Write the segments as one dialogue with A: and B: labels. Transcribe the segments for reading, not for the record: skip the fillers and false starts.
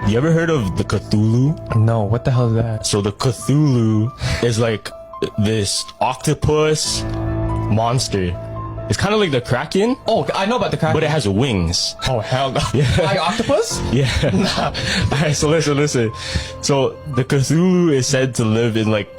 A: You ever heard of the Cthulhu?
B: No, what the hell is that?
A: So the Cthulhu is like this octopus monster. It's kind of like the Kraken.
B: Oh, I know about the Kraken.
A: But it has wings.
B: Oh, hell no.
A: Yeah.
B: Like octopus?
A: Yeah. Alright, so listen. So the Cthulhu is said to live in like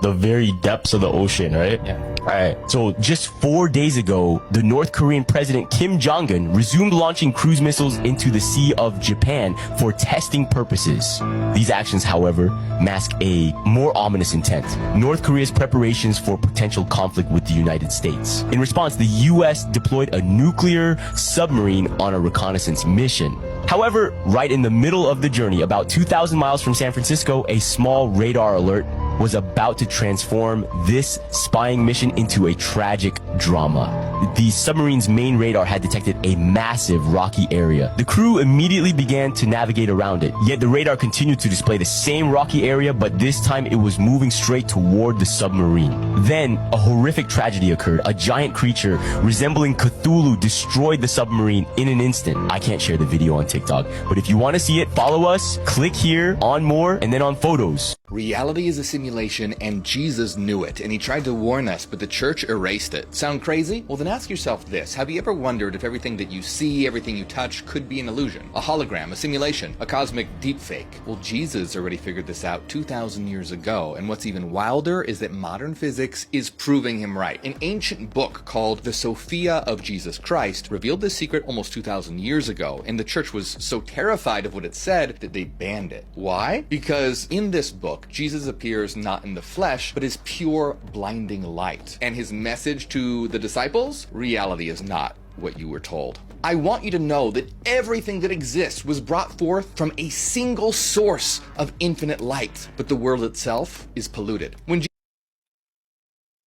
A: the very depths of the ocean, right?
B: Yeah.
A: Alright, so just 4 days ago, the North Korean President Kim Jong-un resumed launching cruise missiles into the Sea of Japan for testing purposes. These actions, however, mask a more ominous intent: North Korea's preparations for potential conflict with the United States. In response, the US deployed a nuclear submarine on a reconnaissance mission. However, right in the middle of the journey, about 2,000 miles from San Francisco, a small radar alert was about to transform this spying mission into a tragic drama. The submarine's main radar had detected a massive rocky area. The crew immediately began to navigate around it, yet the radar continued to display the same rocky area, but this time it was moving straight toward the submarine. Then, a horrific tragedy occurred. A giant creature resembling Cthulhu destroyed the submarine in an instant. I can't share the video on TikTok, but if you want to see it, follow us, click here on more, and then on photos.
C: Reality is a simulation, and Jesus knew it, and he tried to warn us, but the church erased it. Sound crazy? Well, then ask yourself this. Have you ever wondered if everything that you see, everything you touch, could be an illusion? A hologram, a simulation, a cosmic deepfake? Well, Jesus already figured this out 2,000 years ago, and what's even wilder is that modern physics is proving him right. An ancient book called The Sophia of Jesus Christ revealed this secret almost 2,000 years ago, and the church was so terrified of what it said that they banned it. Why? Because in this book, Jesus appears not in the flesh, but as pure, blinding light. And his message to the disciples? Reality is not what you were told. I want you to know that everything that exists was brought forth from a single source of infinite light, but the world itself is polluted.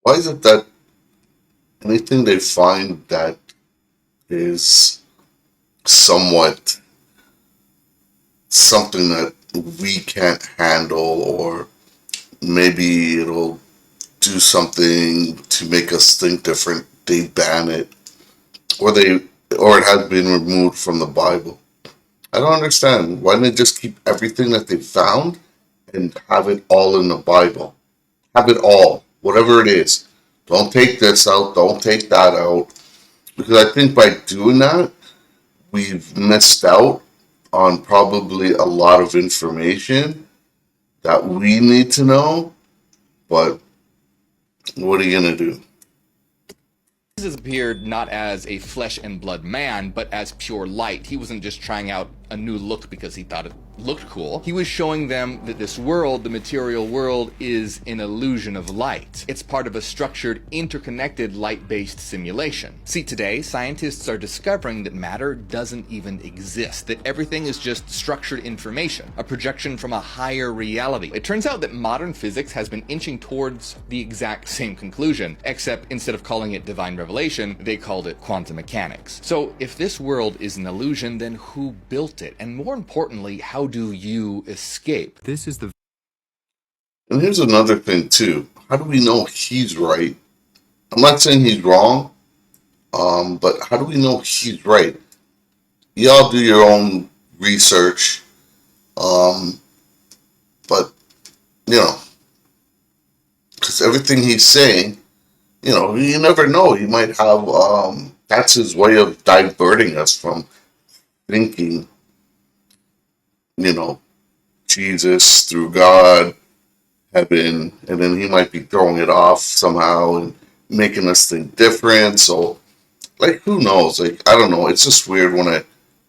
D: Why is it that anything they find that is somewhat something that we can't handle, or maybe it'll do something to make us think different, they ban it, or it has been removed from the Bible? I don't understand. Why don't they just keep everything that they found and have it all in the Bible? Have it all, whatever it is. Don't take this out, don't take that out, because I think by doing that, we've missed out on probably a lot of information that we need to know, but what are you going to do?
C: Jesus appeared not as a flesh and blood man, but as pure light. He wasn't just trying out a new look because he thought it looked cool. He was showing them that this world, the material world, is an illusion of light. It's part of a structured, interconnected, light-based simulation. See, today, scientists are discovering that matter doesn't even exist, that everything is just structured information, a projection from a higher reality. It turns out that modern physics has been inching towards the exact same conclusion, except instead of calling it divine revelation, they called it quantum mechanics. So if this world is an illusion, then who built it? And more importantly, how do you escape?
E: This is the...
D: And here's another thing too. How do we know he's right? I'm not saying he's wrong, but how do we know he's right? Y'all do your own research, but because everything he's saying, you never know. He might have, that's his way of diverting us from thinking, Jesus through God, heaven, and then he might be throwing it off somehow and making us think different. So, who knows? I don't know. It's just weird when I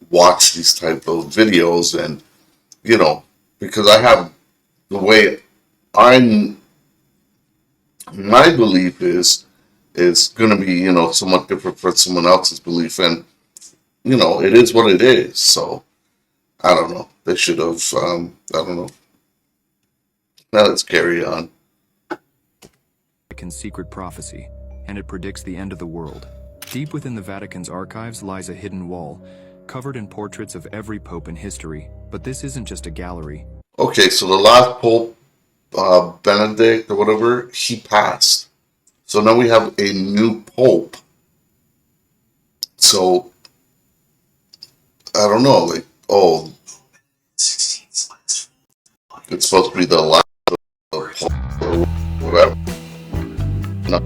D: watch these type of videos, and, because I have the way my belief is going to be, somewhat different from someone else's belief, and, it is what it is. So, I don't know. They should have, I don't know. Now let's carry on.
E: Vatican's secret prophecy, and it predicts the end of the world. Deep within the Vatican's archives lies a hidden wall, covered in portraits of every pope in history. But this isn't just a gallery.
D: Okay, so the last pope, Benedict or whatever, he passed. So now we have a new pope. So, I don't know, 16. It's supposed to be the last of the Pope or whatever. No.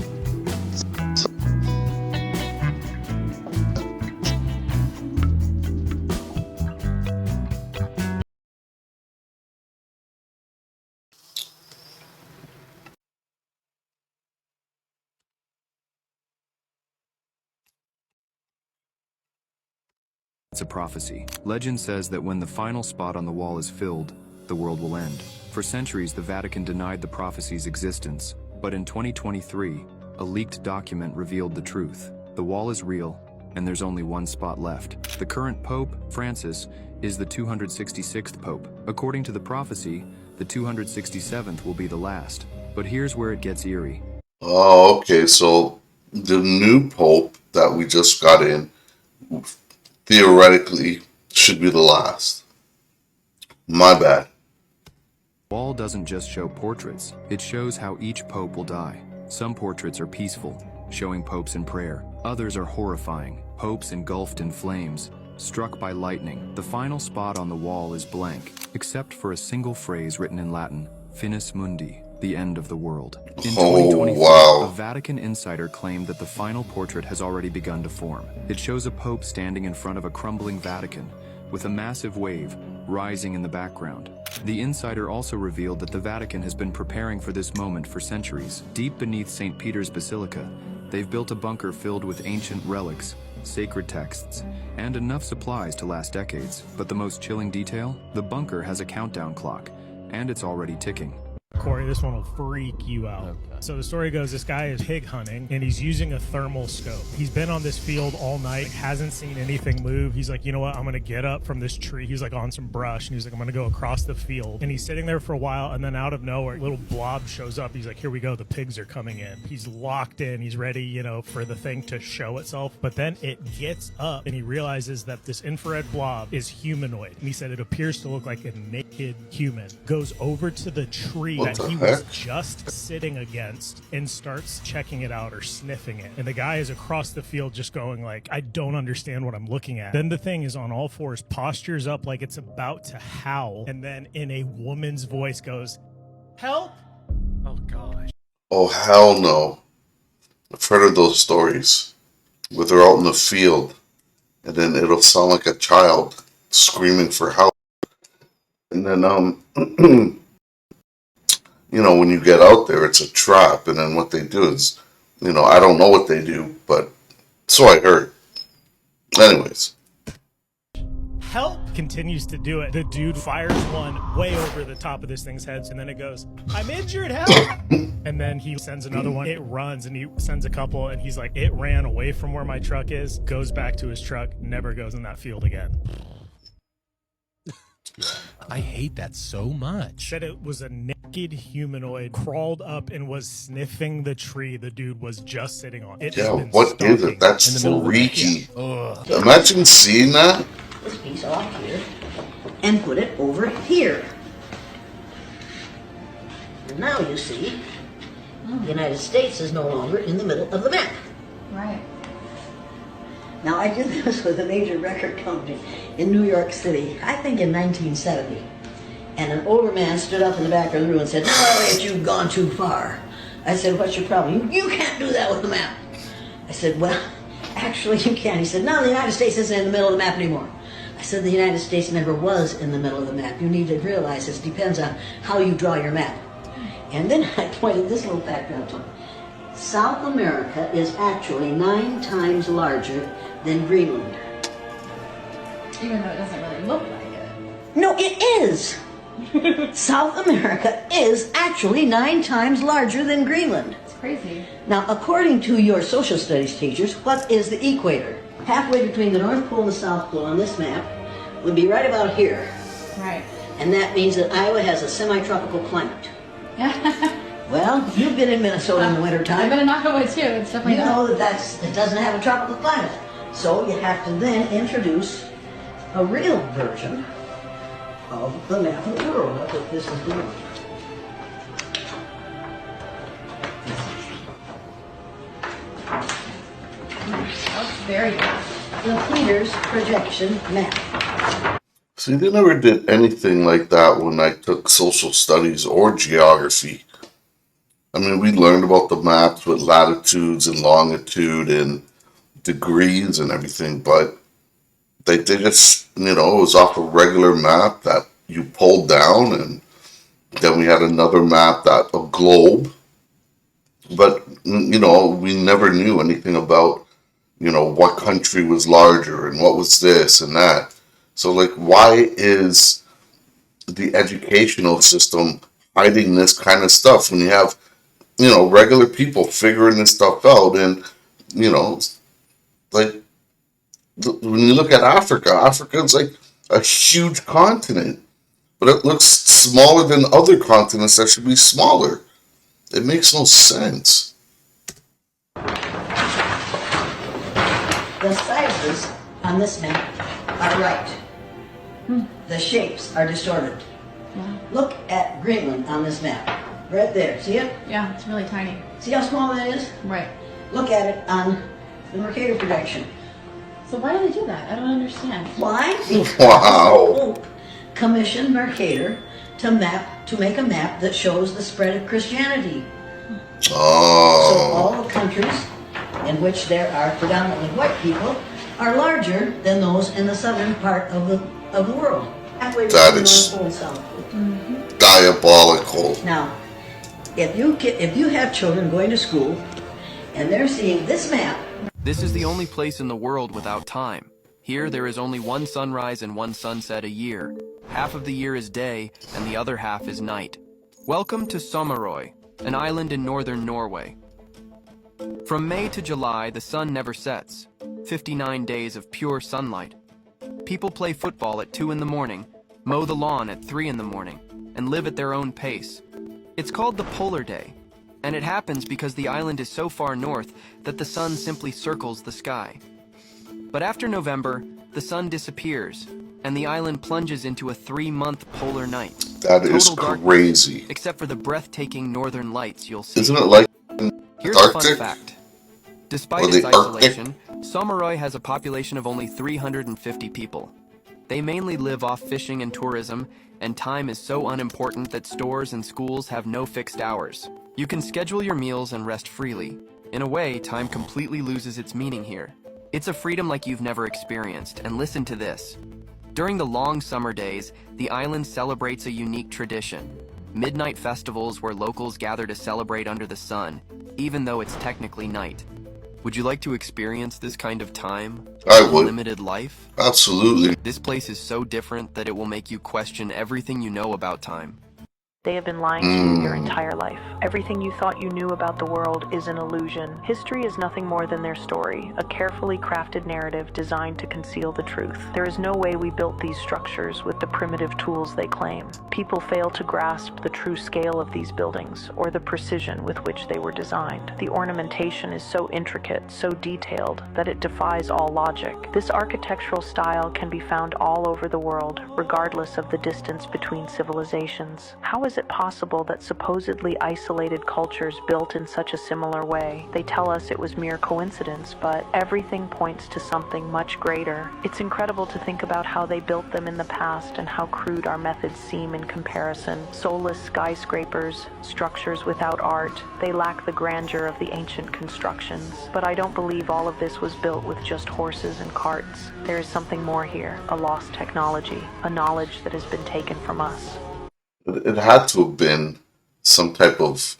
E: It's a prophecy. Legend says that when the final spot on the wall is filled, the world will end. For centuries, the Vatican denied the prophecy's existence, but in 2023, a leaked document revealed the truth. The wall is real, and there's only one spot left. The current Pope, Francis, is the 266th Pope. According to the prophecy, the 267th will be the last. But here's where it gets eerie.
D: Oh, okay. So the new Pope that we just got in theoretically should be the last. My bad.
E: The wall doesn't just show portraits, it shows how each pope will die. Some portraits are peaceful, showing popes in prayer. Others are horrifying, popes engulfed in flames, struck by lightning. The final spot on the wall is blank, except for a single phrase written in Latin, Finis Mundi, the end of the world. In 2024,
D: wow.
E: a Vatican insider claimed that the final portrait has already begun to form. It shows a pope standing in front of a crumbling Vatican, with a massive wave rising in the background. The insider also revealed that the Vatican has been preparing for this moment for centuries. Deep beneath St. Peter's Basilica, they've built a bunker filled with ancient relics, sacred texts, and enough supplies to last decades. But the most chilling detail? The bunker has a countdown clock, and it's already ticking.
F: Corey, this one will freak you out. Okay. So the story goes, this guy is pig hunting and he's using a thermal scope. He's been on this field all night, hasn't seen anything move. He's like, you know what? I'm going to get up from this tree. He's like on some brush and he's like, I'm going to go across the field. And he's sitting there for a while and then out of nowhere, a little blob shows up. He's like, here we go. The pigs are coming in. He's locked in. He's ready, you know, for the thing to show itself. But then it gets up and he realizes that this infrared blob is humanoid. And he said it appears to look like a naked human. Goes over to the tree that he was just sitting against and starts checking it out or sniffing it. And the guy is across the field just going like, I don't understand what I'm looking at. Then the thing is on all fours, postures up like it's about to howl. And then in a woman's voice goes, help! Oh gosh.
D: Oh, hell no. I've heard of those stories where they're out in the field and then it'll sound like a child screaming for help. And then, you know, when you get out there, it's a trap. And then what they do is, you know, I don't know what they do, but so I heard. Anyways.
F: Help continues to do it. The dude fires one way over the top of this thing's head, and then it goes, I'm injured, help! And then he sends another one. It runs, and he sends a couple, and he's like, it ran away from where my truck is, goes back to his truck, never goes in that field again.
G: I hate that so much.
F: Said it was a naked humanoid, crawled up and was sniffing the tree the dude was just sitting on. It
D: Yeah, what is it? That's freaky. Imagine seeing that.
H: This piece off here and put it over here. And now you see, the United States is no longer in the middle of the map.
I: Right.
H: Now, I did this with a major record company in New York City, I think in 1970. And an older man stood up in the back of the room and said, "No, Elliot, you've gone too far." I said, "What's your problem?" You can't do that with the map." I said, "Well, actually you can." He said, "No, the United States isn't in the middle of the map anymore." I said, "The United States never was in the middle of the map. You need to realize this depends on how you draw your map." And then I pointed this little fact out to him. South America is actually 9 times larger than Greenland.
I: Even though it doesn't really look like it.
H: No, it is! South America is actually 9 times larger than Greenland.
I: It's crazy.
H: Now, according to your social studies teachers, what is the equator? Halfway between the North Pole and the South Pole on this map would be right about here.
I: Right.
H: And that means that Iowa has a semi-tropical climate. Well, you've been in Minnesota in the wintertime.
I: I've been in Iowa too, and stuff like
H: that. You know that it doesn't have a tropical climate. So you have to then introduce a real version of the map of the world. That's what this is doing.
I: That's very good.
H: The Peters projection map.
D: See, they never did anything like that when I took social studies or geography. I mean, we learned about the maps with latitudes and longitude and degrees and everything, but they just, it was off a regular map that you pulled down, and then we had another map, that a globe, but, we never knew anything about, what country was larger and what was this and that. So, like, why is the educational system hiding this kind of stuff when you have, regular people figuring this stuff out? And, like, when you look at Africa, Africa is like a huge continent, but it looks smaller than other continents that should be smaller. It makes no sense.
H: The sizes on this map are right. The shapes are distorted. Look at Greenland on this map. Right there. See it?
I: Yeah, it's really tiny.
H: See how small that is?
I: Right.
H: Look at it on the Mercator projection.
I: So why do they do that? I don't understand.
H: Why? Because
D: Wow.
H: Pope commissioned Mercator to make a map that shows the spread of Christianity. So
D: Oh,
H: all the countries in which there are predominantly white people are larger than those in the southern part of the world. Halfway
D: That
H: between
D: is-
H: North Pole and South Pole.
D: diabolical.
H: Now, if you have children going to school and they're seeing this map,
J: This is the only place in the world without time. Here there is only one sunrise and one sunset a year. Half of the year is day, and the other half is night. Welcome to Sommerøy, an island in northern Norway. From May to July, the sun never sets. 59 days of pure sunlight. People play football at 2 in the morning, mow the lawn at 3 in the morning, and live at their own pace. It's called the Polar Day, and it happens because the island is so far north that the sun simply circles the sky. But after November, the sun disappears, and the island plunges into a 3-month polar night.
D: That is
J: Total darkness,
D: crazy.
J: except for the breathtaking northern lights you'll see.
D: Isn't it like
J: Here's a fun
D: Arctic?
J: fact. Despite
D: Or
J: its
D: the Arctic?
J: isolation, Sommerøy has a population of only 350 people. They mainly live off fishing and tourism, and time is so unimportant that stores and schools have no fixed hours. You can schedule your meals and rest freely. In a way, time completely loses its meaning here. It's a freedom like you've never experienced, and listen to this. During the long summer days, the island celebrates a unique tradition. Midnight festivals where locals gather to celebrate under the sun, even though it's technically night. Would you like to experience this kind of time?
D: I would.
J: Unlimited life?
D: Absolutely.
J: This place is so different that it will make you question everything you know about time.
K: They have been lying to you your entire life. Everything you thought you knew about the world is an illusion. History is nothing more than their story, a carefully crafted narrative designed to conceal the truth. There is no way we built these structures with the primitive tools they claim. People fail to grasp the true scale of these buildings or the precision with which they were designed. The ornamentation is so intricate, so detailed, that it defies all logic. This architectural style can be found all over the world, regardless of the distance between civilizations. How is it possible that supposedly isolated cultures built in such a similar way? They tell us it was mere coincidence, but everything points to something much greater. It's incredible to think about how they built them in the past and how crude our methods seem in comparison. Soulless skyscrapers, structures without art, they lack the grandeur of the ancient constructions. But I don't believe all of this was built with just horses and carts. There is something more here, a lost technology, a knowledge that has been taken from us.
D: It had to have been some type of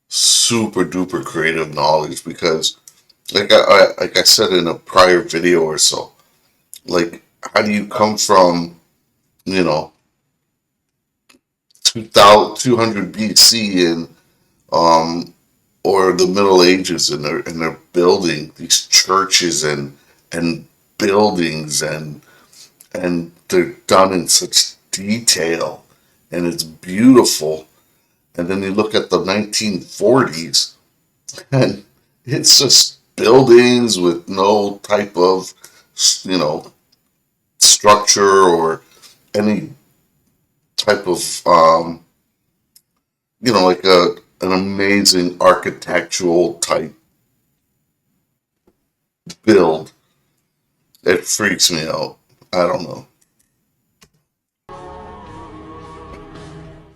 D: super duper creative knowledge, because like I said in a prior video or so, like, how do you come from 200 BC and or the Middle Ages, and they're building these churches and buildings, and they're done in such detail, and it's beautiful. And then you look at the 1940s, and it's just buildings with no type of, structure or any type of, like an amazing architectural type build. It freaks me out. I don't know.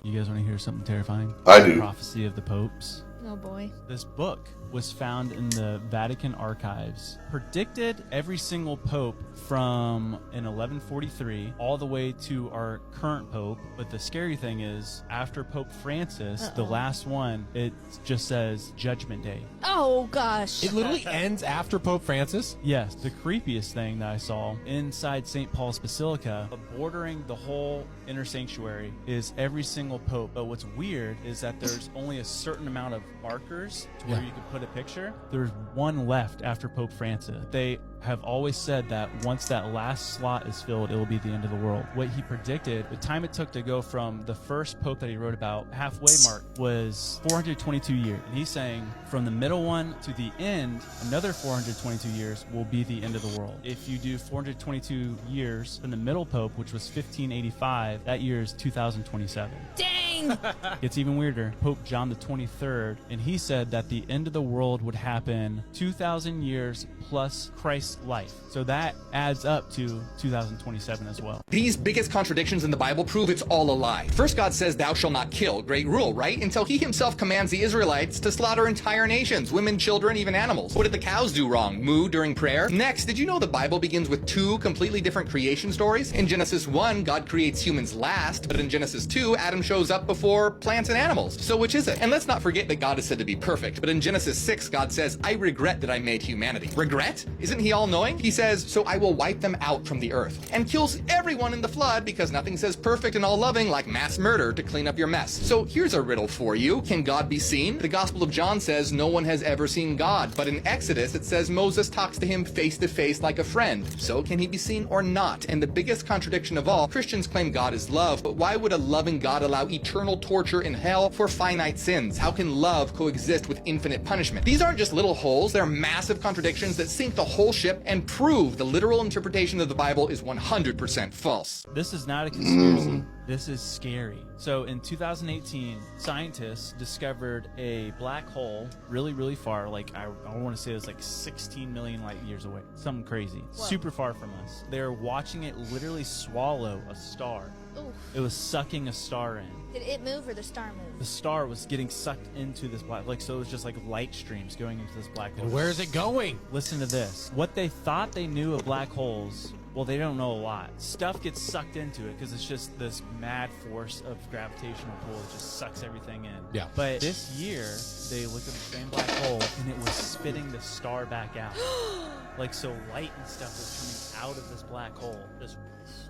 L: You guys want to hear something terrifying?
D: I do.
L: Prophecy of the Popes.
I: Oh boy.
L: This book was found in the Vatican archives, predicted every single pope from in 1143 all the way to our current pope. But the scary thing is, after Pope Francis, the last one, it just says Judgment Day.
I: Oh gosh.
G: It literally ends after Pope Francis?
L: Yes, the creepiest thing that I saw inside St. Paul's Basilica, bordering the whole inner sanctuary, is every single pope. But what's weird is that there's only a certain amount of markers to where you can put a picture. There's one left after Pope Francis. They have always said that once that last slot is filled, it will be the end of the world. What he predicted, the time it took to go from the first pope that he wrote about, halfway mark, was 422 years. And he's saying from the middle one to the end, another 422 years will be the end of the world. If you do 422 years from the middle pope, which was 1585, that year is 2027.
I: Dang!
L: It's even weirder. Pope John the 23rd, and he said that the end of the world would happen 2,000 years plus Christ's life. So that adds up to 2027 as well.
C: These biggest contradictions in the Bible prove it's all a lie. First, God says, thou shalt not kill. Great rule, right? Until he himself commands the Israelites to slaughter entire nations, women, children, even animals. What did the cows do wrong? Moo during prayer? Next, did you know the Bible begins with two completely different creation stories? In Genesis 1, God creates humans last, but in Genesis 2, Adam shows up before plants and animals. So which is it? And let's not forget that God is said to be perfect, but in Genesis 6, God says, I regret that I made humanity. Regret? Isn't he all-knowing? He says, so I will wipe them out from the earth, and kills everyone in the flood, because nothing says perfect and all-loving like mass murder to clean up your mess. So here's a riddle for you. Can God be seen? The Gospel of John says no one has ever seen God, but in Exodus it says Moses talks to him face to face like a friend. So can he be seen or not? And the biggest contradiction of all, Christians claim God is love, but why would a loving God allow eternal torture in hell for finite sins? How can love coexist with infinite punishment? These aren't just little holes, they're massive contradictions that sink the whole ship and prove the literal interpretation of the Bible is 100% false.
L: This is not a conspiracy. This is scary. So in 2018, scientists discovered a black hole really, really far. Like, I want to say it was like 16 million light years away. Something crazy.
I: Whoa.
L: Super far from us. They're watching it literally swallow a star.
I: Oof.
L: It was sucking a star in.
I: Did it move or the star move?
L: The star was getting sucked into this black, like, so it was just like light streams going into this black hole.
G: And where is it going?
L: Listen to this. What they thought they knew of black holes, well, they don't know a lot. Stuff gets sucked into it because it's just this mad force of gravitational pull that just sucks everything in.
G: Yeah.
L: But this year, they looked at the same black hole and it was spitting the star back out. Like, so light and stuff was coming out of this black hole. Just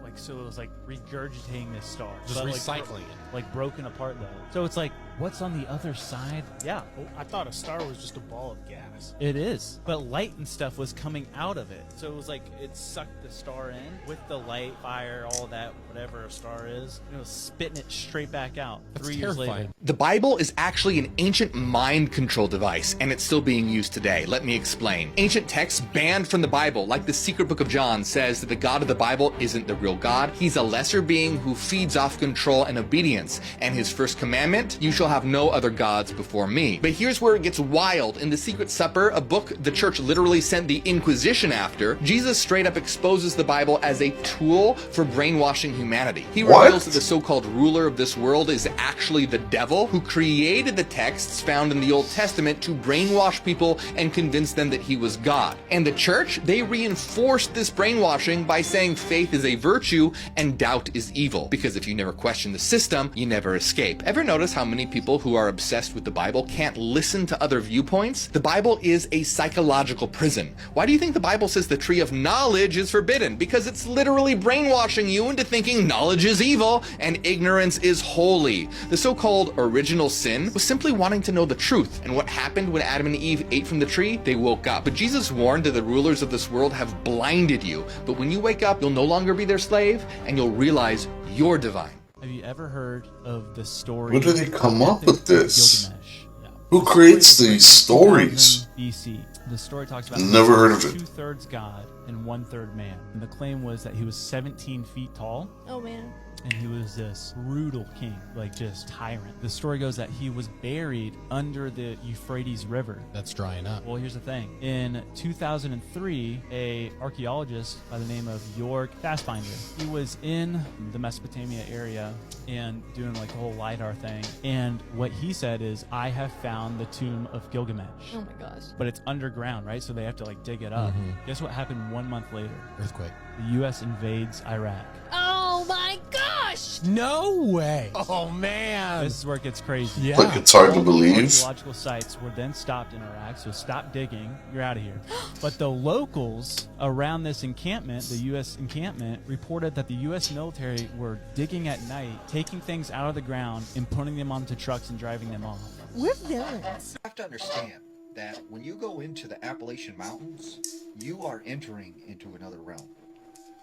L: like, so it was like regurgitating this star.
G: Just
L: But,
G: recycling it.
L: Like broken apart though. So it's like, what's on the other side? Yeah,
F: I thought a star was just a ball of gas.
L: it is. But light and stuff was coming out of it. So it was like it sucked the star in with the light, fire, all of that, whatever a star is. And it was spitting it straight back out.
G: That's
L: 3 years
G: terrifying.
L: later.
C: The Bible is actually an ancient mind control device, and it's still being used today. Let me explain. Ancient texts banned from the Bible, like the secret book of John, says that the God of the Bible isn't the real God. He's a lesser being who feeds off control and obedience. And his first commandment, you shall have no other gods before me. But here's where it gets wild. In the Secret Supper, a book the church literally sent the Inquisition after, Jesus straight up exposes the Bible as a tool for brainwashing humanity. He reveals that the so-called ruler of this world is actually the devil who created the texts found in the Old Testament to brainwash people and convince them that he was God. And the church, they reinforced this brainwashing by saying faith is a virtue and doubt is evil. Because if you never question the system, you never escape. Ever notice how many people who are obsessed with the Bible can't listen to other viewpoints? The Bible is a psychological prison. Why do you think the Bible says the tree of knowledge is forbidden? Because it's literally brainwashing you into thinking knowledge is evil and ignorance is holy. The so-called original sin was simply wanting to know the truth. And what happened when Adam and Eve ate from the tree? They woke up. But Jesus warned that the rulers of this world have blinded you. But when you wake up, you'll no longer be their slave and you'll realize you're divine.
L: Have you ever heard of the story?
D: Where did he come up with this?
L: Gilgamesh? Yeah.
D: Who creates these stories?
L: 2000 BC. The story talks about
D: Never heard of it.
L: 2/3 God and 1/3 man. And the claim was that he was 17 feet tall.
M: Oh man.
L: And he was this brutal king, like just tyrant. The story goes that he was buried under the Euphrates River.
G: That's drying up.
L: Well, here's the thing. In 2003, a archaeologist by the name of Jörg Fassbinder, he was in the Mesopotamia area and doing like the whole LiDAR thing. And what he said is, I have found the tomb of Gilgamesh.
M: Oh my gosh.
L: But it's underground, right? So they have to like dig it up.
G: Mhm.
L: Guess what happened 1 month later?
G: Earthquake.
L: The U.S. invades Iraq.
M: Oh my gosh.
G: No way. Oh man.
L: This is where it gets crazy.
G: Yeah.
D: Like, it's hard to
L: All the
D: believe.
L: archaeological sites were then stopped in Iraq, so stop digging. You're out of here. But the locals around this encampment, the U.S. encampment, reported that the U.S. military were digging at night, taking things out of the ground and putting them onto trucks and driving them off.
M: We're villains.
N: You have to understand that when you go into the Appalachian Mountains, you are entering into another realm.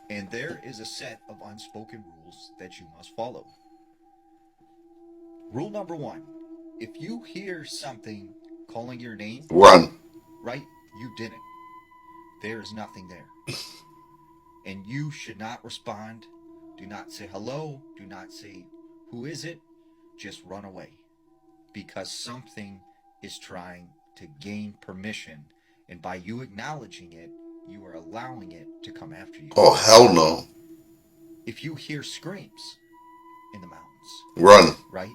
N: And there is a set of unspoken rules that you must follow. Rule number 1, if you hear something calling your name,
D: Run.
N: right, you didn't. There is nothing there. And you should not respond. Do not say hello. Do not say, who is it? Just run away. Because something is trying to gain permission. And by you acknowledging it, you are allowing it to come after you.
D: Oh, hell no.
N: If you hear screams in the mountains,
D: Run.
N: right?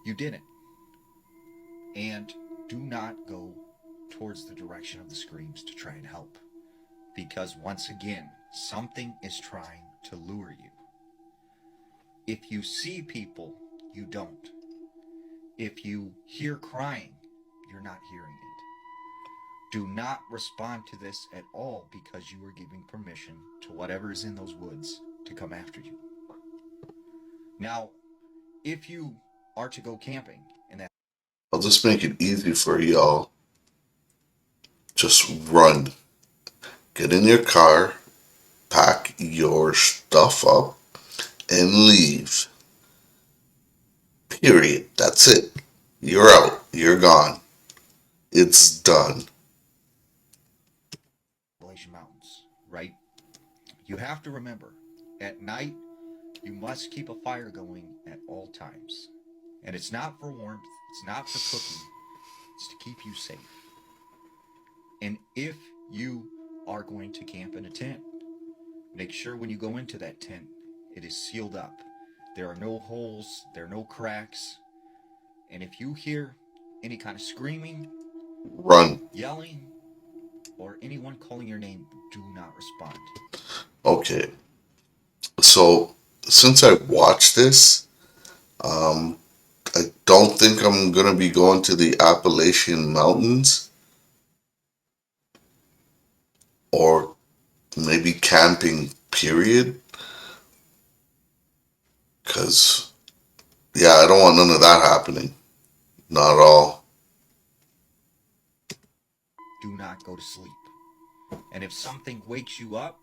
N: You didn't. And do not go towards the direction of the screams to try and help. Because once again, something is trying to lure you. If you see people, you don't. If you hear crying, you're not hearing it. Do not respond to this at all because you are giving permission to whatever is in those woods to come after you. Now, if you are to go camping and that
D: I'll just make it easy for y'all. Just run. Get in your car, pack your stuff up, and leave. Period. That's it. You're out. You're gone. It's done.
N: Appalachian Mountains, right? You have to remember, at night, you must keep a fire going at all times. And it's not for warmth, it's not for cooking, it's to keep you safe. And if you are going to camp in a tent, make sure when you go into that tent, it is sealed up. There are no holes, there are no cracks. And if you hear any kind of screaming,
D: Run.
N: yelling, or anyone calling your name, do not respond.
D: Okay. So, since I watched this, I don't think I'm going to be going to the Appalachian Mountains. Or maybe camping, period. Because, yeah, I don't want none of that happening. Not at all.
N: Do not go to sleep. And if something wakes you up,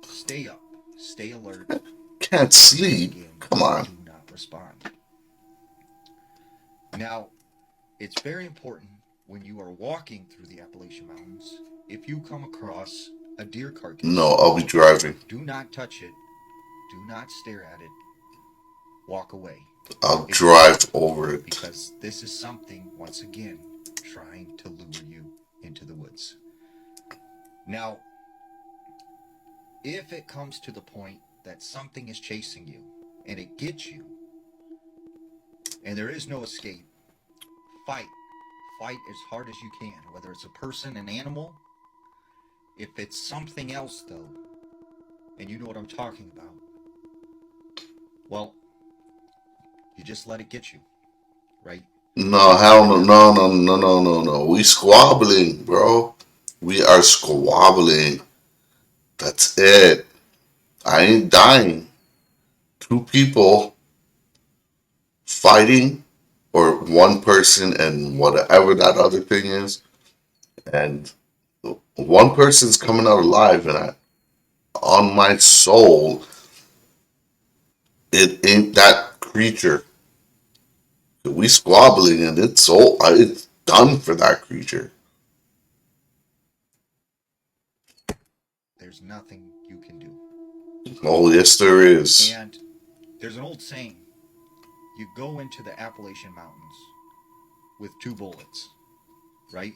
N: stay up, stay alert.
D: Can't sleep.
N: Again,
D: Come on.
N: do not respond. Now, it's very important when you are walking through the Appalachian Mountains, if you come across a deer carcass,
D: No, I'll be driving.
N: do not touch it, do not stare at it, walk away.
D: I'll drive over it.
N: Because this is something, once again, trying to lure you into the woods. Now, if it comes to the point that something is chasing you and it gets you and there is no escape, fight. Fight as hard as you can, whether it's a person, an animal. If it's something else, though, and you know what I'm talking about, well, you just let it get you, right?
D: No, hell no, no, no, no, no, no, no. We squabbling, bro. We are squabbling. That's it. I ain't dying. Two people fighting, or one person and whatever that other thing is, and one person's coming out alive, and on my soul, it ain't that creature. We squabbling, and it's done for that creature.
N: there's nothing you can do.
D: Oh, yes, there is.
N: And there's an old saying, you go into the Appalachian Mountains with 2 bullets, right?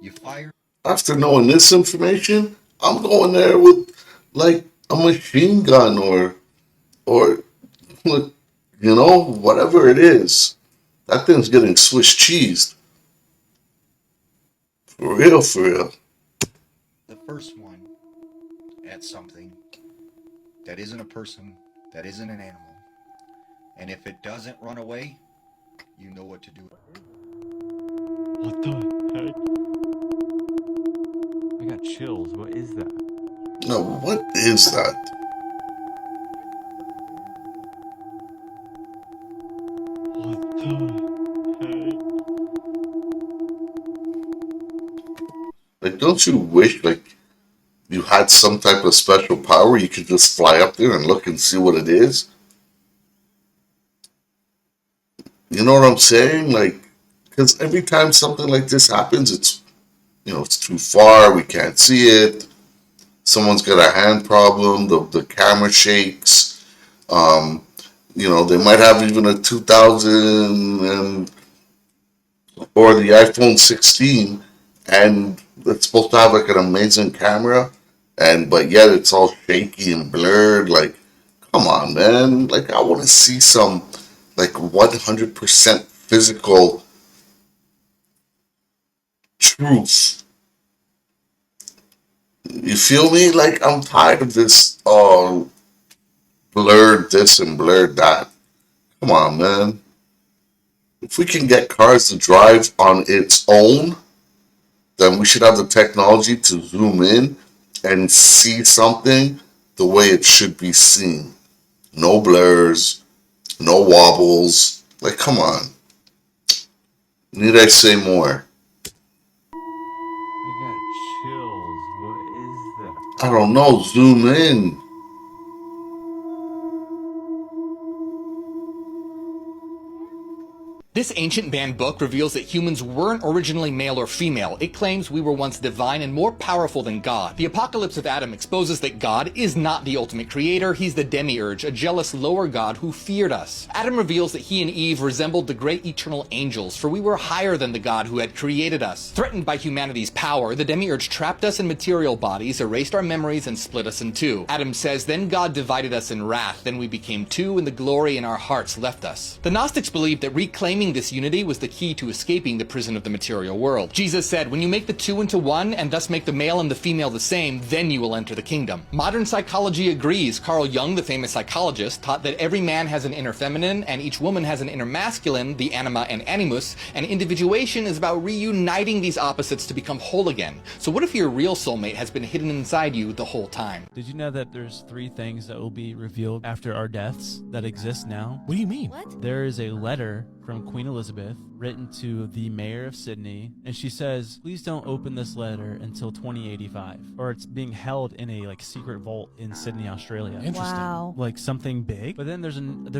N: You fire.
D: After knowing this information, I'm going there with like a machine gun or you know, whatever it is. That thing's getting Swiss cheesed. For real, for real.
N: The first one at something that isn't a person, that isn't an animal. And if it doesn't run away, you know what to do.
O: What the heck? I got chills. What is that?
D: No, what is that?
O: What the heck?
D: Like, don't you wish, like, you had some type of special power you could just fly up there and look and see what it is? You know what I'm saying? Like, because every time something like this happens, it's, you know, it's too far, we can't see it. Someone's got a hand problem, the camera shakes. You know, they might have even a 2000 and or the iPhone 16, and it's supposed to have like an amazing camera, but yet it's all shaky and blurred. Like, come on, man! Like, I want to see some like 100% physical truth. You feel me? Like, I'm tired of this. Oh, blurred this and blurred that. Come on, man. If we can get cars to drive on its own, then we should have the technology to zoom in and see something the way it should be seen. No blurs, no wobbles. Like, come on. Need I say more?
O: I got chills. What is that?
D: I don't know. Zoom in.
C: This ancient banned book reveals that humans weren't originally male or female. It claims we were once divine and more powerful than God. The Apocalypse of Adam exposes that God is not the ultimate creator, he's the demiurge, a jealous lower god who feared us. Adam reveals that he and Eve resembled the great eternal angels, for we were higher than the God who had created us. Threatened by humanity's power, the demiurge trapped us in material bodies, erased our memories, and split us in two. Adam says, then God divided us in wrath, then we became two, and the glory in our hearts left us. The Gnostics believed that reclaiming this unity was the key to escaping the prison of the material world. Jesus said, when you make the two into one, and thus make the male and the female the same, then you will enter the kingdom. Modern psychology agrees. Carl Jung, the famous psychologist, taught that every man has an inner feminine, and each woman has an inner masculine, the anima and animus, and individuation is about reuniting these opposites to become whole again. So what if your real soulmate has been hidden inside you the whole time?
L: Did you know that there's 3 things that will be revealed after our deaths that exist now?
G: What do you mean?
M: What?
L: There is a letter from Queen Elizabeth written to the mayor of Sydney, and she says, please don't open this letter until 2085, or it's being held in a secret vault in Sydney, Australia.
G: Interesting.
M: Wow.
L: Like something big. But then there's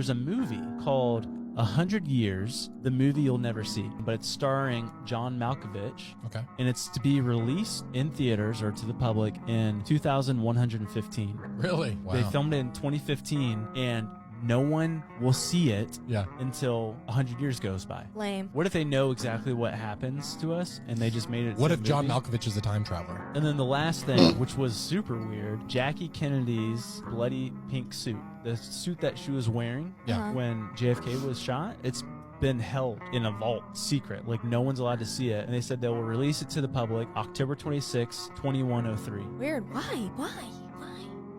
L: a movie called 100 Years, the movie you'll never see, but it's starring John Malkovich.
G: Okay.
L: And it's to be released in theaters or to the public in 2115.
G: Really? Wow.
L: They filmed it in 2015, and no one will see it until 100 years goes by.
M: Lame.
L: What if they know exactly what happens to us and they just made it?
G: What
L: to
G: if
L: a
G: John
L: movie?
G: Malkovich is a time traveler?
L: And then the last thing, which was super weird, Jackie Kennedy's bloody pink suit, the suit that she was wearing when JFK was shot, it's been held in a vault, secret. Like, no one's allowed to see it. And they said they will release it to the public October 26, 2103.
M: Weird. Why?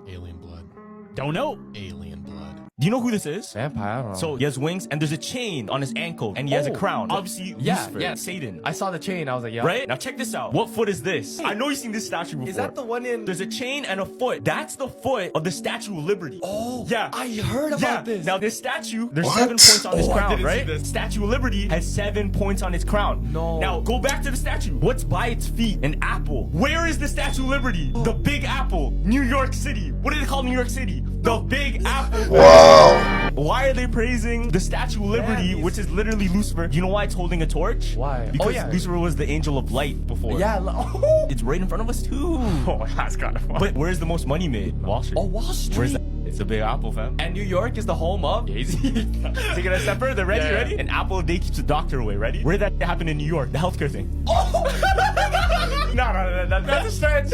G: Alien blood.
L: Don't know.
G: Alien blood.
A: Do you know who this is?
B: Vampire, I don't know.
A: So he has wings and there's a chain on his ankle and he has a crown. Obviously, Lucifer,
B: yeah.
A: Satan.
B: I saw the chain. I was like, yeah.
A: Right? Now check this out. What foot is this? I know you've seen this statue before.
B: Is that the one in...
A: There's a chain and a foot. That's the foot of the Statue of Liberty.
B: Oh,
A: yeah.
B: I heard about this.
A: Now this statue, there's
D: What?
A: 7 points on his
B: I
A: crown,
B: didn't see
A: right?
B: this.
A: Statue of Liberty has 7 points on its crown.
B: No.
A: Now go back to the statue. What's by its feet? An apple. Where is the Statue of Liberty? The Big Apple. New York City. What do they call New York City? The Big Apple.
D: Wow.
A: Why are they praising the Statue of Liberty, which is literally Lucifer? Do you know why it's holding a torch?
B: Why?
A: Because Lucifer was the angel of light before.
B: Yeah.
A: It's right in front of us too.
B: Oh, that's kind of fun.
A: But where's the most money made? Wall Street.
B: Oh, Wall Street.
A: Where's that? It's the Big Apple, fam. And New York is the home of Jay-Z. Taking a step further, ready,
B: Yeah.
A: ready? An apple a day keeps the doctor away, ready? Where did that happen in New York? The healthcare thing. No, that's a stretch.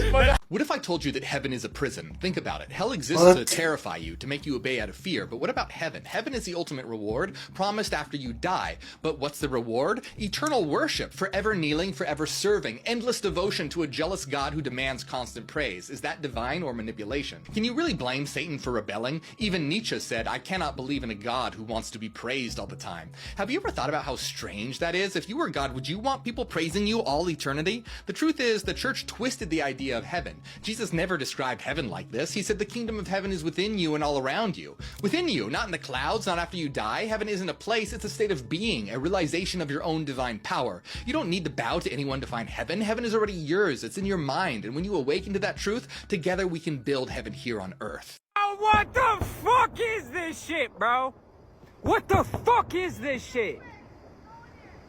C: What if I told you that heaven is a prison? Think about it. Hell exists
D: What?
C: to terrify you, to make you obey out of fear. But what about heaven? Heaven is the ultimate reward, promised after you die. But what's the reward? Eternal worship, forever kneeling, forever serving, endless devotion to a jealous God who demands constant praise. Is that divine or manipulation? Can you really blame Satan for rebelling? Even Nietzsche said, "I cannot believe in a God who wants to be praised all the time." Have you ever thought about how strange that is? If you were God, would you want people praising you all eternity? The truth is, the church twisted the idea of heaven. Jesus never described heaven like this. He said the kingdom of heaven is within you and all around you. Within you, not in the clouds, not after you die. Heaven isn't a place, it's a state of being, a realization of your own divine power. You don't need to bow to anyone to find heaven. Heaven is already yours. It's in your mind. And when you awaken to that truth, together we can build heaven here on earth.
P: Oh, what the fuck is this shit, bro? What the fuck is this shit?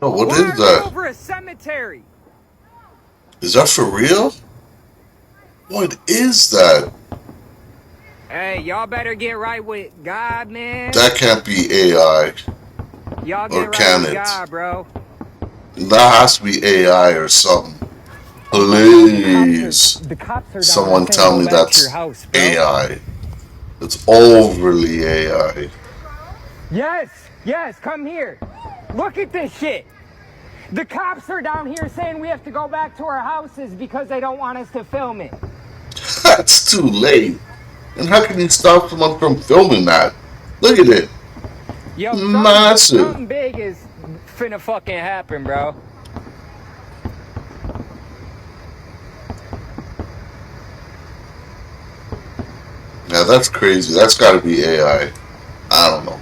D: Oh, what
P: Why
D: is
P: are we
D: that?
P: over a cemetery?
D: Is that for real? What is that?
P: Hey, y'all better get right with God, man.
D: That can't be AI.
P: Y'all
D: Or
P: get right
D: can
P: with
D: it?
P: God, bro.
D: That has to be AI or something. Please.
P: The cops are down
D: Someone
P: there saying
D: tell
P: go
D: me
P: back to
D: that's
P: your house, bro.
D: AI. It's overly AI.
P: Yes, come here. Look at this shit. The cops are down here saying we have to go back to our houses because they don't want us to film it.
D: That's too late. And how can you stop someone from filming that? Look at it.
P: Yo,
D: Massive.
P: something big is finna fucking happen, bro.
D: Yeah, that's crazy. That's gotta be AI. I don't know.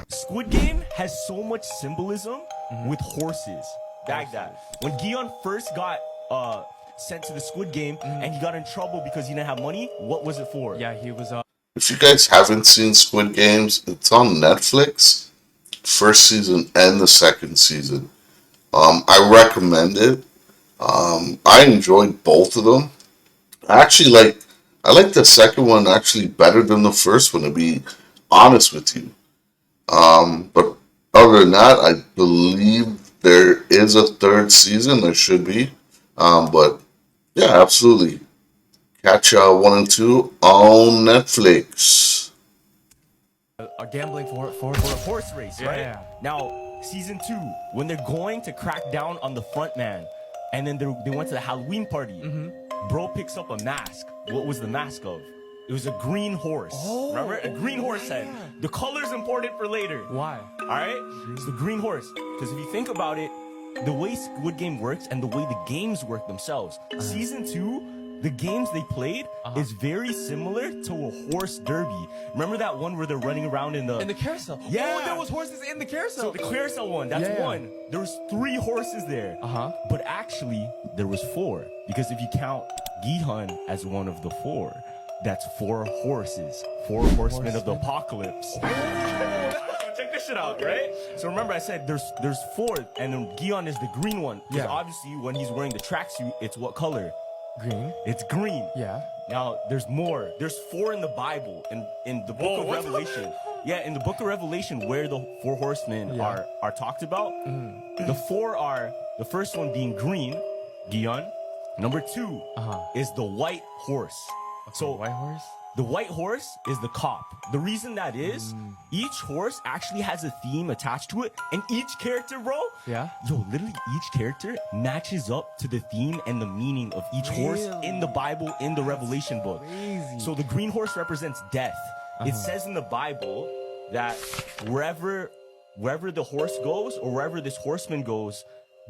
A: Squid Game has so much symbolism with horses. Baghdad. When Gion first got sent to the Squid Game and he got in trouble because he didn't have money, what was it for?
B: Yeah, he was
D: If you guys haven't seen Squid Games, it's on Netflix. First season and the second season. I recommend it. I enjoyed both of them. I like the second one actually better than the first one, to be honest with you. But other than that, I believe there is a third season. There should be. But yeah, absolutely. Catch 1 and 2 on Netflix.
A: Are gambling for a horse race, right?
B: Yeah.
A: Now, season 2, when they're going to crack down on the front man, and then they went to the Halloween party, bro picks up a mask. What was the mask of? It was a green horse.
B: Oh,
A: remember? A green horse head. The color's important for later.
B: Why?
A: Alright? It's the green horse. Because if you think about it, the way Squid Game works and the way the games work themselves, season 2, the games they played is very similar to a horse derby. Remember that one where they're running around in the
B: carousel?
A: Yeah.
B: Oh, there was horses in the carousel.
A: So the carousel one, that's
B: Yeah.
A: one. There was 3 horses there. But actually, there was 4. Because if you count Gihun as one of the 4, that's 4 horses. 4 horsemen of the apocalypse. Check this shit out, right? So remember I said there's 4, and then Gion is the green one. Because obviously when he's wearing the tracksuit, it's what color?
B: Green.
A: It's green.
B: Yeah.
A: Now, there's more. There's 4 in the Bible, in the book of Revelation. Yeah, in the book of Revelation, where the 4 horsemen are talked about, the 4 are, the first one being green, Gion. Number 2 is the white horse.
B: Okay,
A: So,
B: white horse?
A: the white horse is the cop. The reason that is, each horse actually has a theme attached to it, and each character, bro, literally each character matches up to the theme and the meaning of each horse in the Bible, in the Revelation book. So the green horse represents death. It says in the Bible that wherever the horse goes, or wherever this horseman goes,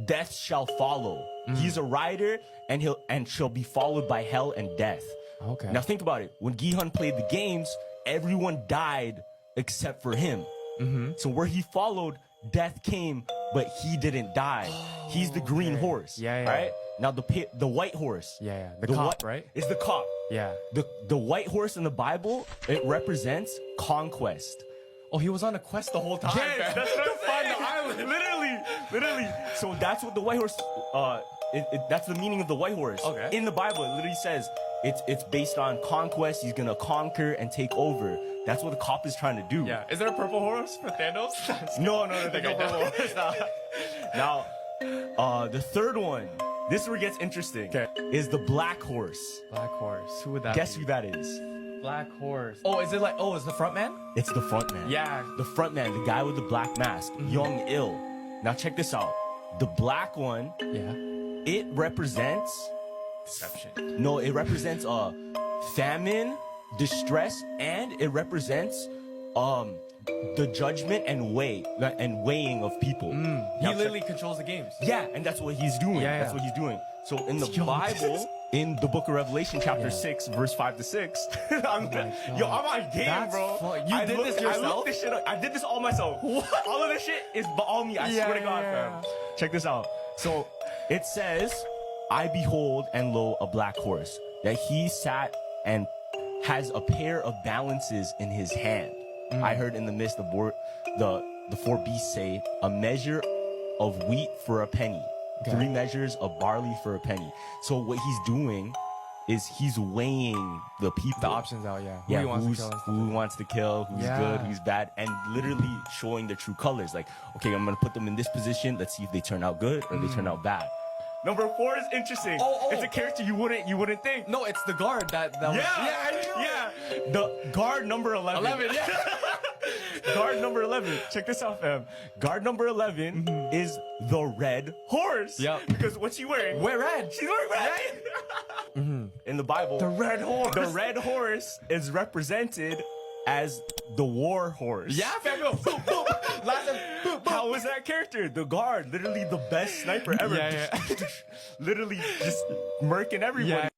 A: death shall follow. He's a rider, and shall be followed by hell and death.
B: Okay.
A: Now think about it. When Gihun played the games, everyone died except for him. So where he followed, death came, but he didn't die. He's the green horse.
B: Yeah.
A: Right? Now the white horse.
B: Yeah. The cop, right?
A: Is the cop.
B: Yeah.
A: The white horse in the Bible, it represents conquest.
B: Oh, he was on a quest the whole time.
A: Yes, that's what I'm
B: Find
A: saying.
B: the island.
A: Literally. So that's what the white horse. That's the meaning of the white horse.
B: Okay.
A: In the Bible, it literally says it's based on conquest. He's gonna conquer and take over. That's what the cop is trying to do.
B: Yeah. Is there a purple horse for Thanos?
A: No, there's no purple horse. Now, the third one. This is where it gets interesting.
B: Okay.
A: Is the black horse.
B: Black horse. Who would that
A: Guess
B: be?
A: who that is?
B: Black horse. Oh, is it like, is the front man?
A: It's the front man.
B: Yeah.
A: The front man, the guy with the black mask, Young Il. Now check this out. The black one,
B: Yeah.
A: it represents
B: Deception.
A: No, it represents famine, distress, and it represents the judgment and weighing of people.
B: He literally controls the games.
A: Yeah, and that's what he's doing.
B: Yeah,
A: That's
B: yeah.
A: what he's doing. So in the
B: Yo.
A: Bible, in the book of Revelation, chapter 6, verse 5 to 6, I'm on game,
B: That's
A: bro.
B: fun. You did this
A: I
B: yourself?
A: looked this shit up. I did this all myself. All of this shit is all me. I swear to God, fam. Check this out. So it says, I behold and lo a black horse, that he sat and has a pair of balances in his hand. I heard in the midst of the four beasts say, a measure of wheat for a penny, 3 measures of barley for a penny. So what he's doing is he's weighing the people.
B: The options out, yeah.
A: Yeah,
B: Who he wants to kill.
A: who he wants to kill, who's good, who's bad, and literally showing their true colors. Like, okay, I'm gonna put them in this position. Let's see if they turn out good or they turn out bad. Number 4 is interesting. It's a character you wouldn't think.
B: No, it's the guard that was...
A: Yeah. The guard number 11.
B: 11, yeah.
A: Guard number 11. Check this out, fam. Guard number 11 is the red horse.
B: Yep.
A: Because what's she wearing?
B: Wear red.
A: She's wearing red. In the Bible,
B: The red horse.
A: the red horse is represented as the war horse.
B: Yeah, fam. Boom, boom. Last time, boom, boom.
A: How was that character? The guard, literally the best sniper ever.
B: Yeah.
A: Literally just murking everybody.
B: Yeah.